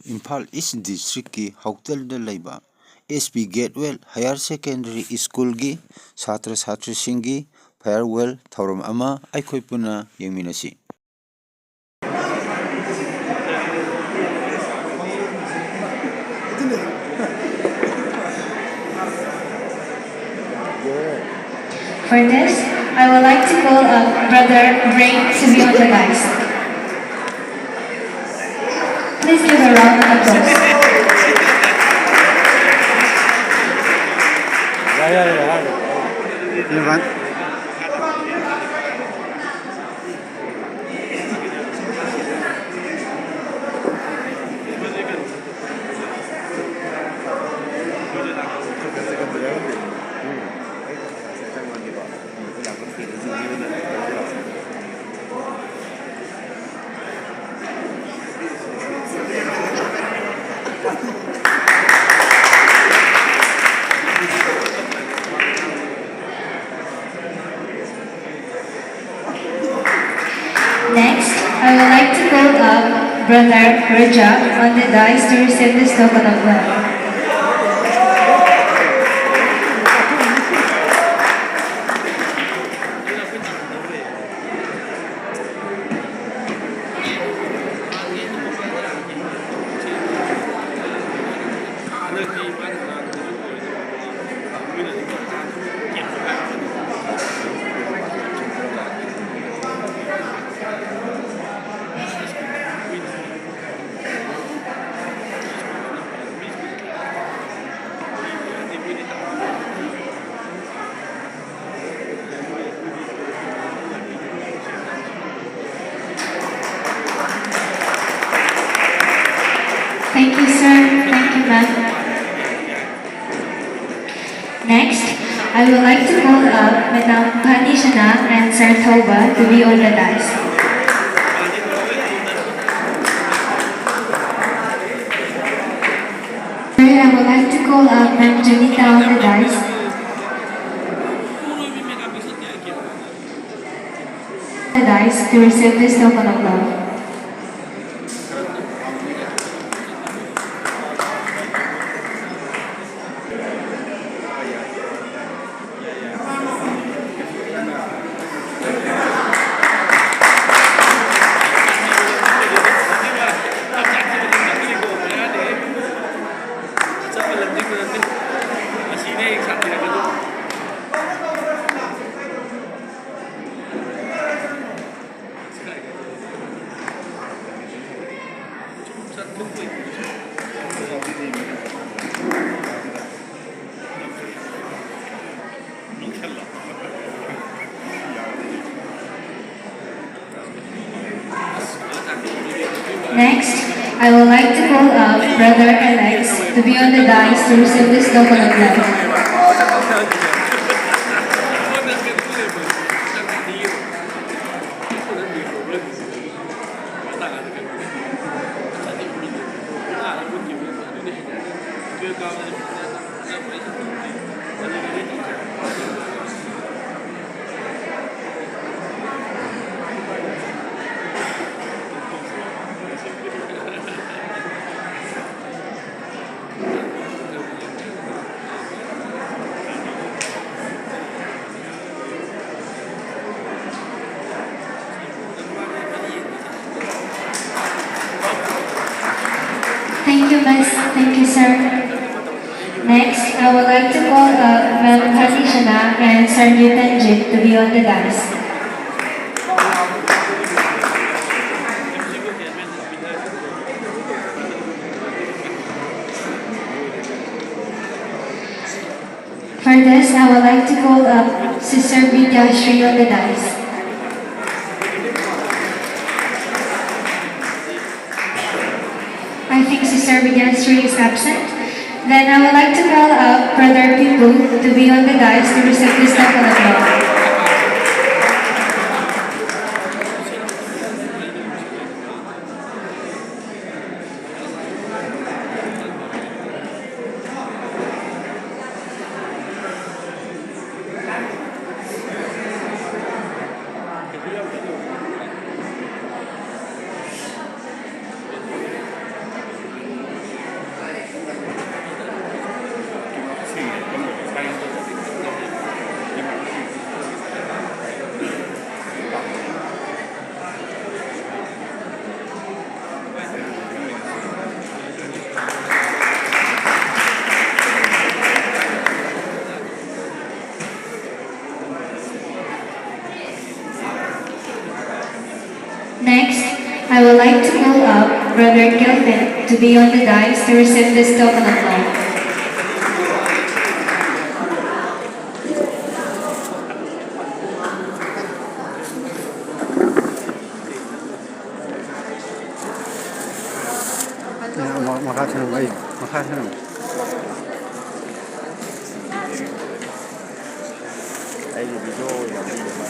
Imphal East District ki Hautel da Laiba S.V.Getwell Higher Secondary School gi Satra Satri Singi farewell Thauram ama aikhoi puna yengminasi. For this, I would like to call up Brother Brain to be on the dice. Please give a round of applause. Next, I would like to call up Brother Rajab on the dice to receive this token of love. Thank you, sir. Thank you, ma'am. Next, I would like to call up Madam Panishana and Sir Toba to be on the dice. Sir, I would like to call up Ma'am Janita on the dice. The dice to receive this token of love. Next, I would like to call up Brother Alex to be on the dice to receive this token of love. Thank you, Miss. Thank you, sir. Next, I would like to call up Ma'am Kanishana and Sir Yutanjit to be on the dice. For this, I would like to call up Sister Vidyashri on the dice. I think Sister Vidyashri is absent. Then I would like to call up Brother Pipu to be on the dice to receive this token of love. Brother Kelvin to be on the dais to receive this token of love. makasama ay makasama ay video makasama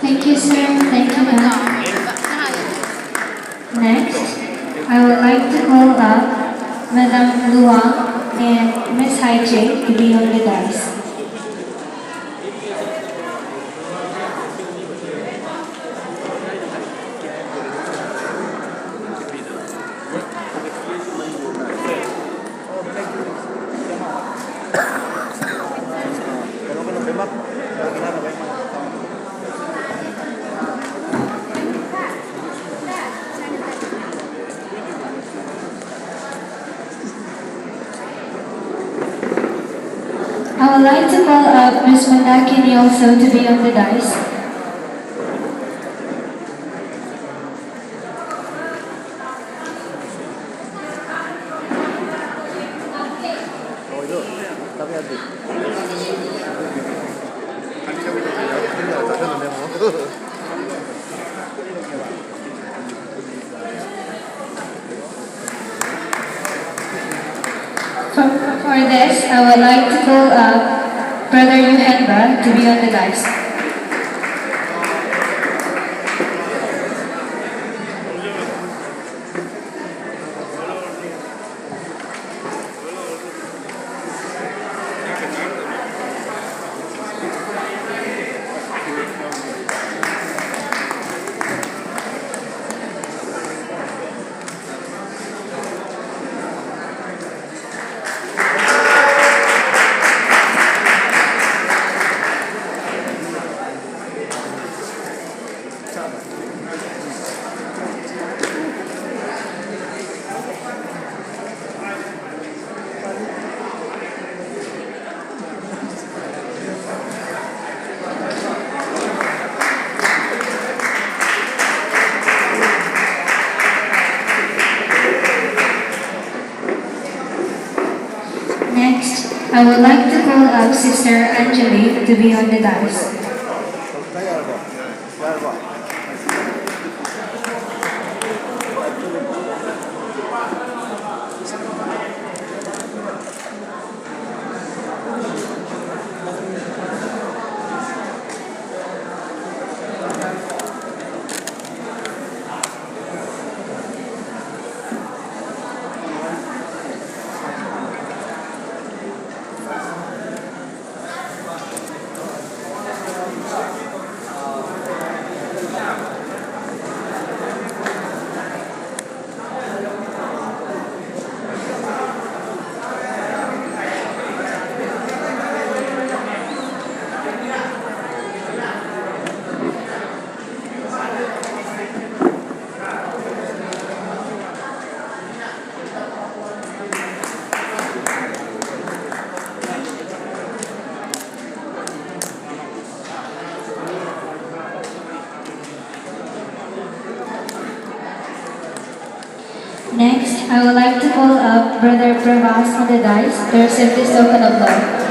Thank you, sir. Thank you, ma'am. Next, I would like to call up Madam Luang and Miss Haijay to be on the dais. I would like to call up Miss Mandakini also to be on the dais. For this, I would like to call up Brother Yuhenba to be on the dais. Next, I would like to call up Sister Anjali to be on the dais. Next, I would like to call up Brother Pravas on the dais to receive this token of love.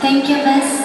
Thank you, Miss.